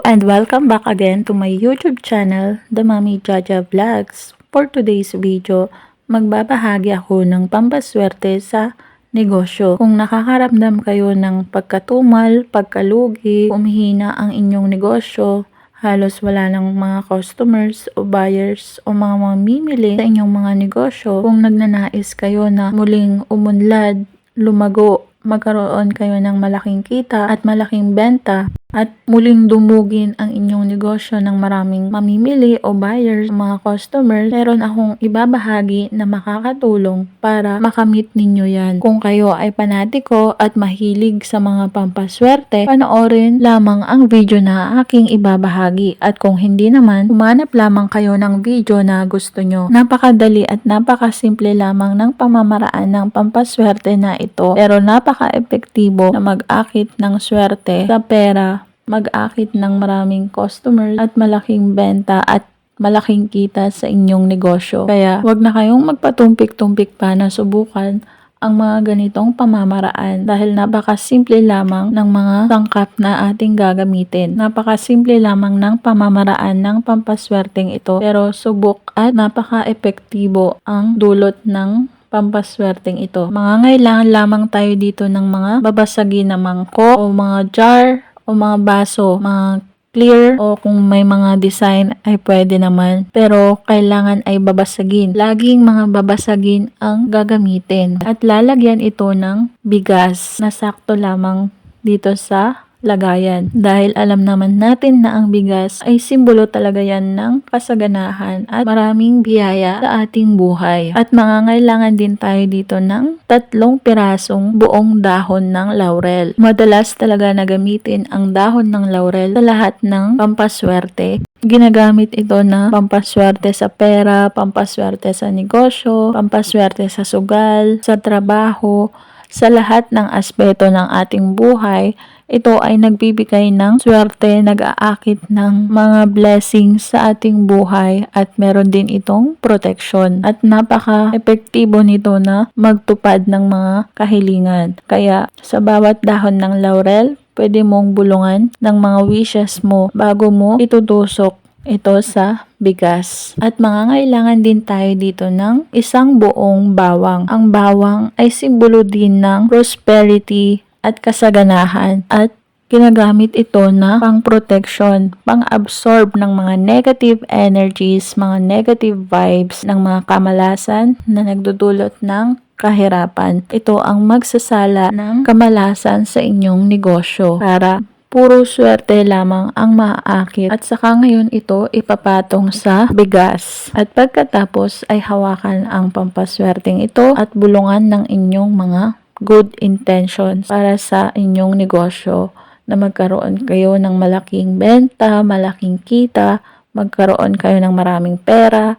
and welcome back again to my YouTube channel, The Mommy Jaja Vlogs. For today's video, magbabahagi ako ng pampaswerte sa negosyo. Kung nakakaramdam kayo ng pagkatumal, pagkalugi, humihina ang inyong negosyo, halos wala ng mga customers o buyers o mga mamimili sa inyong mga negosyo, kung nagnanais kayo na muling umunlad, lumago, magkaroon kayo ng malaking kita at malaking benta at muling dumugin ang inyong negosyo ng maraming mamimili o buyers, mga customers, meron akong ibabahagi na makakatulong para makamit ninyo yan. Kung kayo ay panatiko at mahilig sa mga pampaswerte, panoorin lamang ang video na aking ibabahagi. At kung hindi naman, humanap lamang kayo ng video na gusto nyo. Napakadali at napakasimple lamang ng pamamaraan ng pampaswerte na ito, pero napaka-epektibo na mag-akit ng swerte sa pera, mag-akit ng maraming customers at malaking benta at malaking kita sa inyong negosyo. Kaya wag na kayong magpatumpik-tumpik pa na subukan ang mga ganitong pamamaraan dahil napakasimple lamang ng mga sangkap na ating gagamitin. Napakasimple lamang ng pamamaraan ng pampaswerteng ito, pero subok at napaka-epektibo ang dulot ng pampaswerteng ito. Mangangailangan lamang tayo dito ng mga babasagin na mangkok o mga jar o mga baso, mga clear o kung may mga design ay pwede naman, pero kailangan ay babasagin. Laging mga babasagin ang gagamitin at lalagyan ito ng bigas na sakto lamang dito sa lagayan. Dahil alam naman natin na ang bigas ay simbolo talaga yan ng kasaganahan at maraming biyaya sa ating buhay. At mangangailangan din tayo dito ng 3 pirasong buong dahon ng laurel. Madalas talaga nagamitin ang dahon ng laurel sa lahat ng pampaswerte. Ginagamit ito na pampaswerte sa pera, pampaswerte sa negosyo, pampaswerte sa sugal, sa trabaho, sa lahat ng aspeto ng ating buhay. Ito ay nagbibigay ng swerte, nag-aakit ng mga blessings sa ating buhay at meron din itong protection. At napaka-epektibo nito na magtupad ng mga kahilingan. Kaya sa bawat dahon ng laurel, pwede mong bulungan ng mga wishes mo bago mo itutusok ito sa bigas. At mangangailangan din tayo dito ng 1 buong bawang. Ang bawang ay simbolo din ng prosperity at kasaganahan at ginagamit ito na pang-protection, pang-absorb ng mga negative energies, mga negative vibes ng mga kamalasan na nagdudulot ng kahirapan. Ito ang magsasala ng kamalasan sa inyong negosyo para puro swerte lamang ang maaakit at saka ngayon ito ipapatong sa bigas. At pagkatapos ay hawakan ang pampaswerteng ito at bulungan ng inyong mga good intentions para sa inyong negosyo na magkaroon kayo ng malaking benta, malaking kita, magkaroon kayo ng maraming pera,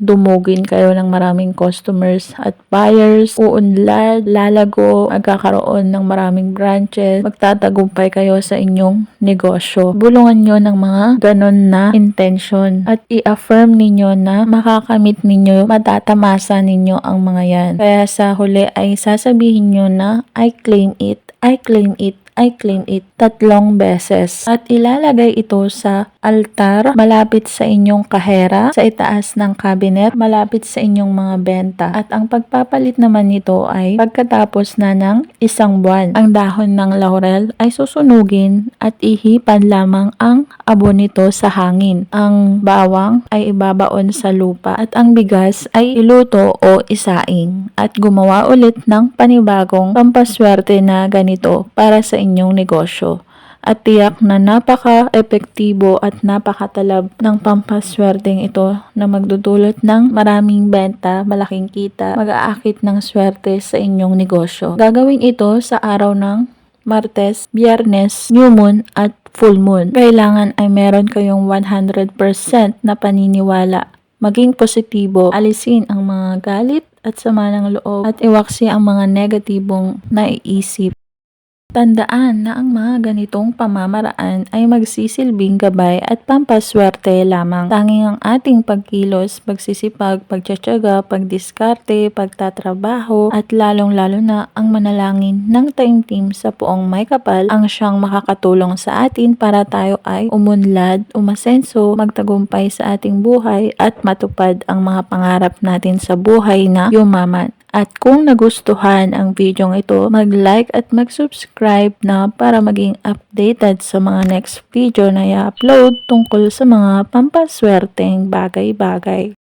dumugin kayo ng maraming customers at buyers, uunlad, lalago, magkakaroon ng maraming branches, magtatagumpay kayo sa inyong negosyo. Bulungan nyo ng mga ganon na intention at i-affirm ninyo na makakamit ninyo, matatamasa ninyo ang mga yan. Kaya sa huli ay sasabihin nyo na I claim it, I claim it, I claim it 3 beses at ilalagay ito sa altar malapit sa inyong kahera, sa itaas ng cabinet, malapit sa inyong mga benta. At ang pagpapalit naman nito ay pagkatapos na ng 1 buwan. Ang dahon ng laurel ay susunugin at ihipan lamang ang abo nito sa hangin. Ang bawang ay ibabaon sa lupa at ang bigas ay iluto o isaing at gumawa ulit ng panibagong pampaswerte na ganito para sa inyong negosyo. At tiyak na napaka-epektibo at napakatalab ng pampaswerteng ito na magdudulot ng maraming benta, malaking kita, mag-aakit ng swerte sa inyong negosyo. Gagawin ito sa araw ng Martes, Biyernes, New Moon at Full Moon. Kailangan ay meron kayong 100% na paniniwala. Maging positibo, alisin ang mga galit at sama ng loob at iwaksi ang mga negatibong naiisip. Tandaan na ang mga ganitong pamamaraan ay magsisilbing gabay at pampaswerte lamang. Tanging ang ating pagkilos, pagsisipag, pagtsatsaga, pagdiskarte, pagtatrabaho at lalong-lalo na ang manalangin ng taimtim sa Poong May Kapal ang siyang makakatulong sa atin para tayo ay umunlad, umasenso, magtagumpay sa ating buhay at matupad ang mga pangarap natin sa buhay na yumaman. At kung nagustuhan ang videong ito, mag-like at mag-subscribe na para maging updated sa mga next video na i-upload tungkol sa mga pampaswerteng bagay-bagay.